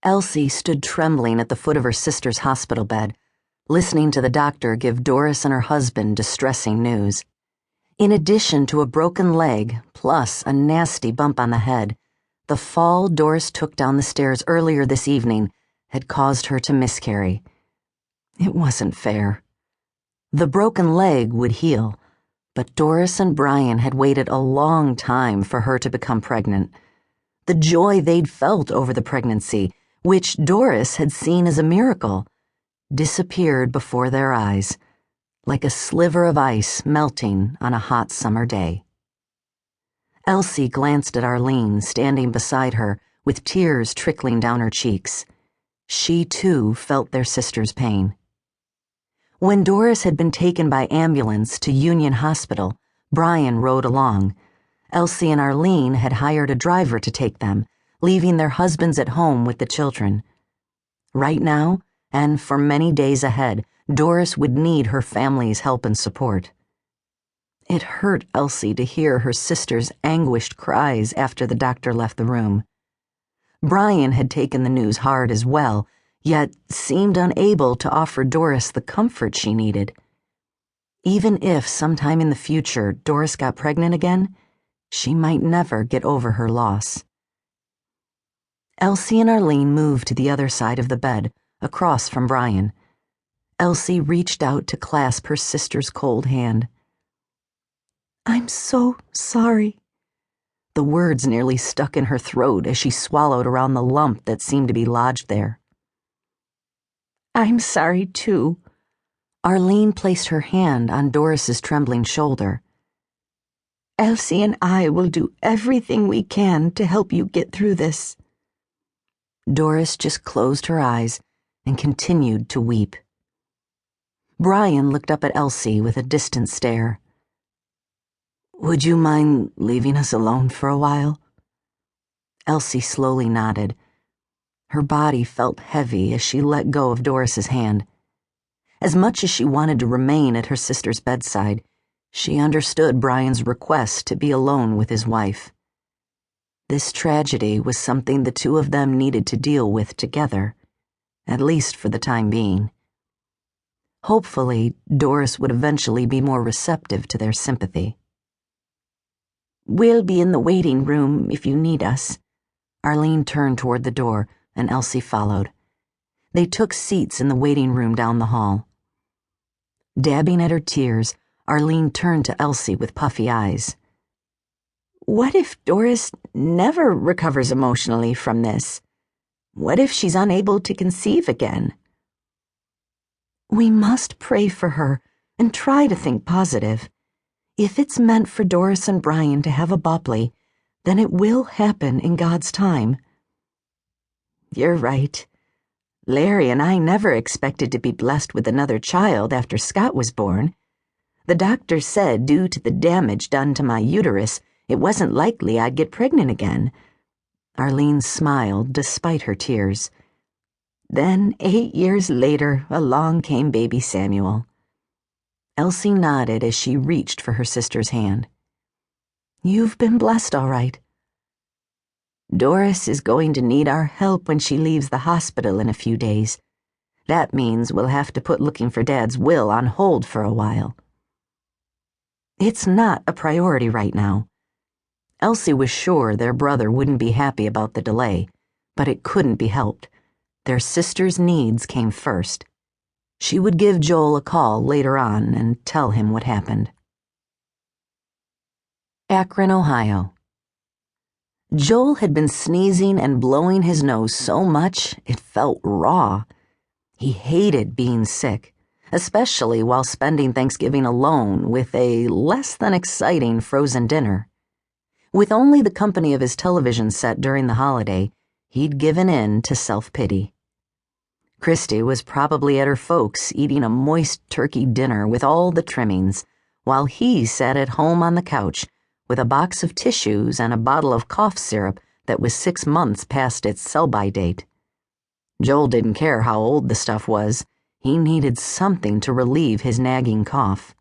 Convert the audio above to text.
Elsie stood trembling at the foot of her sister's hospital bed, listening to the doctor give Doris and her husband distressing news. In addition to a broken leg, plus a nasty bump on the head, the fall Doris took down the stairs earlier this evening had caused her to miscarry. It wasn't fair. The broken leg would heal, but Doris and Brian had waited a long time for her to become pregnant. The joy they'd felt over the pregnancy, which Doris had seen as a miracle, disappeared before their eyes, like a sliver of ice melting on a hot summer day. Elsie glanced at Arlene standing beside her with tears trickling down her cheeks. She, too, felt their sister's pain. When Doris had been taken by ambulance to Union Hospital, Brian rode along. Elsie and Arlene had hired a driver to take them, leaving their husbands at home with the children. Right now, and for many days ahead, Doris would need her family's help and support. It hurt Elsie to hear her sister's anguished cries after the doctor left the room. Brian had taken the news hard as well, yet seemed unable to offer Doris the comfort she needed. Even if sometime in the future Doris got pregnant again, she might never get over her loss. Elsie and Arlene moved to the other side of the bed, across from Brian. Elsie reached out to clasp her sister's cold hand. "I'm so sorry." The words nearly stuck in her throat as she swallowed around the lump that seemed to be lodged there. "I'm sorry, too." Arlene placed her hand on Doris's trembling shoulder. "Elsie and I will do everything we can to help you get through this." Doris just closed her eyes and continued to weep. Brian looked up at Elsie with a distant stare. "Would you mind leaving us alone for a while?" Elsie slowly nodded. Her body felt heavy as she let go of Doris's hand. As much as she wanted to remain at her sister's bedside, she understood Brian's request to be alone with his wife. This tragedy was something the two of them needed to deal with together, at least for the time being. Hopefully, Doris would eventually be more receptive to their sympathy. "We'll be in the waiting room if you need us." Arlene turned toward the door, and Elsie followed. They took seats in the waiting room down the hall. Dabbing at her tears, Arlene turned to Elsie with puffy eyes. "What if Doris never recovers emotionally from this? What if she's unable to conceive again?" "We must pray for her and try to think positive. If it's meant for Doris and Brian to have a Bopley, then it will happen in God's time." "You're right. Larry and I never expected to be blessed with another child after Scott was born. The doctor said due to the damage done to my uterus, it wasn't likely I'd get pregnant again." Arlene smiled despite her tears. "Then 8 years later, along came baby Samuel." Elsie nodded as she reached for her sister's hand. "You've been blessed, all right." "Doris is going to need our help when she leaves the hospital in a few days. That means we'll have to put looking for Dad's will on hold for a while." It's not a priority right now. Elsie was sure their brother wouldn't be happy about the delay, but it couldn't be helped. Their sister's needs came first. She would give Joel a call later on and tell him what happened. Akron, Ohio. Joel had been sneezing and blowing his nose so much it felt raw. He hated being sick, especially while spending Thanksgiving alone with a less than exciting frozen dinner. With only the company of his television set during the holiday, he'd given in to self-pity. Christy was probably at her folks' eating a moist turkey dinner with all the trimmings, while he sat at home on the couch with a box of tissues and a bottle of cough syrup that was 6 months past its sell-by date. Joel didn't care how old the stuff was. He needed something to relieve his nagging cough.